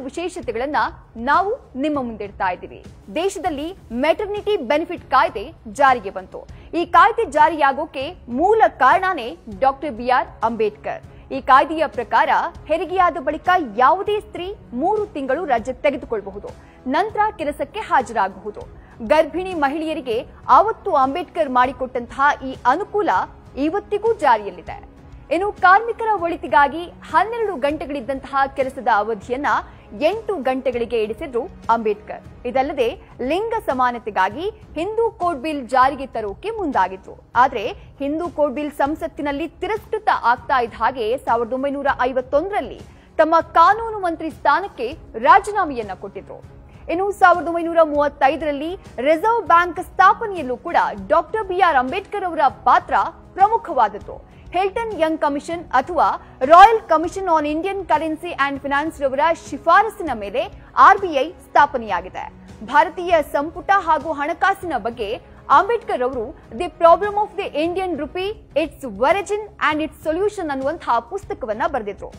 ವಿಶೇಷತೆಗಳನ್ನ ನಾವು ನಿಮ್ಮ ಮುಂದಿಡ್ತಾ ಇದ್ದೀವಿ. ದೇಶದಲ್ಲಿ ಮೆಟರ್ನಿಟಿ ಬೆನಿಫಿಟ್ ಕಾಯ್ದೆ ಜಾರಿಗೆ ಬಂತು. ಈ ಕಾಯ್ದೆ ಜಾರಿಯಾಗೋಕೆ ಮೂಲ ಕಾರಣನೇ ಡಾಕ್ಟರ್ ಬಿಆರ್ ಅಂಬೇಡ್ಕರ್. ಈ ಕಾಯ್ದೆಯ ಪ್ರಕಾರ ಹೆರಿಗೆಯಾದ ಬಳಿಕ ಯಾವುದೇ ಸ್ತ್ರೀ 3 ತಿಂಗಳು ರಜೆ ತೆಗೆದುಕೊಳ್ಳಬಹುದು, ನಂತರ ಕೆಲಸಕ್ಕೆ ಹಾಜರಾಗಬಹುದು. ಗರ್ಭಿಣಿ ಮಹಿಳೆಯರಿಗೆ ಆವತ್ತು ಅಂಬೇಡ್ಕರ್ ಮಾಡಿಕೊಟ್ಟಂತಹ ಈ ಅನುಕೂಲ ಇವತ್ತಿಗೂ ಜಾರಿಯಲ್ಲಿದೆ. ಇನ್ನು ಕಾರ್ಮಿಕರ ಒಳಿತಿಗಾಗಿ 12 ಗಂಟೆಗಳಿದ್ದಂತಹ ಕೆಲಸದ ಅವಧಿಯನ್ನ 8 ಗಂಟೆಗಳಿಗೆ ಇಳಿಸಿದ್ರು ಅಂಬೇಡ್ಕರ್. ಇದಲ್ಲದೆ ಲಿಂಗ ಸಮಾನತೆಗಾಗಿ ಹಿಂದೂ ಕೋಡ್ ಬಿಲ್ ಜಾರಿಗೆ ತರೋಕೆ ಮುಂದಾಗಿದ್ರು. ಆದ್ರೆ ಹಿಂದೂ ಕೋಡ್ ಬಿಲ್ ಸಂಸತ್ತಿನಲ್ಲಿ ತಿರಸ್ಕೃತ ಆಗ್ತಾ ಇದ್ದ ಹಾಗೆ 1951ರಲ್ಲಿ ತಮ್ಮ ಕಾನೂನು ಮಂತ್ರಿ ಸ್ಥಾನಕ್ಕೆ ರಾಜೀನಾಮೆಯನ್ನ ಕೊಟ್ಟಿದ್ರು. ಇನ್ನು 1935ರಲ್ಲಿ ರಿಸರ್ವ್ ಬ್ಯಾಂಕ್ ಸ್ಥಾಪನೆಯಲ್ಲೂ ಕೂಡ ಡಾಕ್ಟರ್ ಬಿಆರ್ ಅಂಬೇಡ್ಕರ್ ಅವರ ಪಾತ್ರ ಪ್ರಮುಖವಾದದ್ದು. ಹಿಲ್ಟನ್ ಯಂಗ್ ಕಮಿಷನ್ ಅಥವಾ royal commission on Indian currency and finance ರವರ ಶಿಫಾರಸಿನ ಮೇಲೆ ಆರ್ಬಿಐ ಸ್ಥಾಪನೆಯಾಗಿದೆ. ಭಾರತೀಯ ಸಂಪುಟ ಹಾಗೂ ಹಣಕಾಸಿನ ಬಗ್ಗೆ ಅಂಬೇಡ್ಕರ್ ಅವರು the problem of the Indian rupee, it's origin and it's solution ಅನ್ನುವಂತಹ ಪುಸ್ತಕವನ್ನ ಬರೆದಿದ್ರು.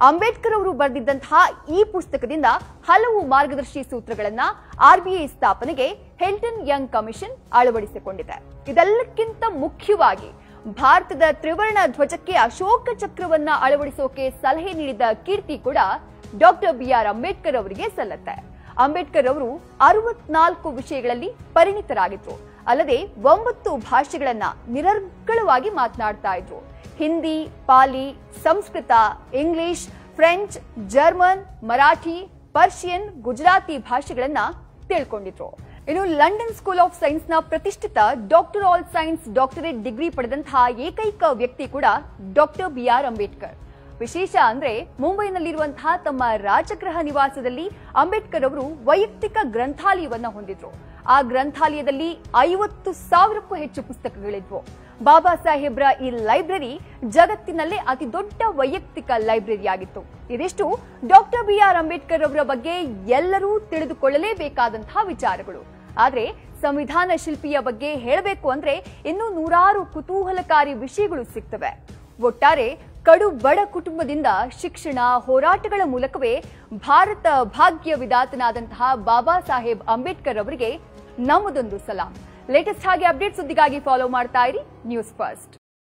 ಅಂಬೇಡ್ಕರ್ ಅವರು ಬರೆದಿದ್ದಂತಹ ಈ ಪುಸ್ತಕದಿಂದ ಹಲವು ಮಾರ್ಗದರ್ಶಿ ಸೂತ್ರಗಳನ್ನ ಆರ್ಬಿಐ ಸ್ಥಾಪನೆಗೆ ಹಿಲ್ಟನ್ ಯಂಗ್ ಕಮಿಷನ್ ಅಳವಡಿಸಿಕೊಂಡಿದೆ. ಇದೆಲ್ಲಕ್ಕಿಂತ ಮುಖ್ಯವಾಗಿ ಭಾರತದ ತ್ರಿವರ್ಣ ಧ್ವಜಕ್ಕೆ ಅಶೋಕ ಚಕ್ರವನ್ನ ಅಳವಡಿಸೋಕೆ ಸಲಹೆ ನೀಡಿದ ಕೀರ್ತಿ ಕೂಡ ಡಾಕ್ಟರ್ ಬಿಆರ್ ಅಂಬೇಡ್ಕರ್ ಅವರಿಗೆ ಸಲ್ಲತ್ತೆ. ಅಂಬೇಡ್ಕರ್ ಅವರು 64 ವಿಷಯಗಳಲ್ಲಿ ಪರಿಣಿತರಾಗಿದ್ರು. ಅಲ್ಲದೆ 9 ಭಾಷೆಗಳನ್ನ ನಿರರ್ಗಳವಾಗಿ ಮಾತನಾಡ್ತಾ ಇದ್ರು. Hindi, Pali, Sanskrit, English, French, German, Marathi, Persian, Gujarati ಭಾಷೆಗಳನ್ನ ತಿಳ್ಕೊಂಡಿದ್ರು. ಇನ್ನು ಲಂಡನ್ ಸ್ಕೂಲ್ ಆಫ್ ಸೈನ್ಸ್ ನ ಪ್ರತಿಷ್ಠಿತ doctor all science doctorate degree ಪಡೆದಂತಹ ಏಕೈಕ ವ್ಯಕ್ತಿ ಕೂಡ ಡಾಕ್ಟರ್ ಬಿಆರ್ ಅಂಬೇಡ್ಕರ್. ವಿಶೇಷ ಅಂದ್ರೆ ಮುಂಬೈನಲ್ಲಿರುವಂತಹ ತಮ್ಮ ರಾಜಗೃಹ ನಿವಾಸದಲ್ಲಿ ಅಂಬೇಡ್ಕರ್ ಅವರು ವೈಯಕ್ತಿಕ ಗ್ರಂಥಾಲಯವನ್ನ ಹೊಂದಿದ್ರು. ಆ ಗ್ರಂಥಾಲಯದಲ್ಲಿ 50,000ಕ್ಕೂ ಹೆಚ್ಚು ಪುಸ್ತಕಗಳಿದ್ವು. ಬಾಬಾ ಸಾಹೇಬ್ರ ಈ ಲೈಬ್ರರಿ ಜಗತ್ತಿನಲ್ಲೇ ಅತಿ ದೊಡ್ಡ ವೈಯಕ್ತಿಕ ಲೈಬ್ರರಿ ಆಗಿತ್ತು. ಇದಿಷ್ಟು ಡಾಕ್ಟರ್ ಬಿಆರ್ ಅಂಬೇಡ್ಕರ್ ಅವರ ಬಗ್ಗೆ ಎಲ್ಲರೂ ತಿಳಿದುಕೊಳ್ಳಲೇಬೇಕಾದಂತಹ ವಿಚಾರಗಳು. ಆದ್ರೆ ಸಂವಿಧಾನ ಶಿಲ್ಪಿಯ ಬಗ್ಗೆ ಹೇಳಬೇಕು ಅಂದ್ರೆ ಇನ್ನೂ ನೂರಾರು ಕುತೂಹಲಕಾರಿ ವಿಷಯಗಳು ಸಿಗ್ತವೆ. ಒಟ್ಟಾರೆ ಕಡು ಬಡ ಕುಟುಂಬದಿಂದ ಶಿಕ್ಷಣ ಹೋರಾಟಗಳ ಮೂಲಕವೇ ಭಾರತ ಭಾಗ್ಯ ವಿಧಾತನಾದಂತಹ ಬಾಬಾ ಸಾಹೇಬ್ ಅಂಬೇಡ್ಕರ್ ಅವರಿಗೆ ನಮ್ಮದೊಂದು ಸಲಾಂ. ಲೇಟೆಸ್ಟ್ ಹಾಗೆ ಅಪ್ಡೇಟ್ ಸುದ್ದಿಗಾಗಿ ಫಾಲೋ ಮಾಡ್ತಾ ಇರಿ ನ್ಯೂಸ್ ಫಸ್ಟ್.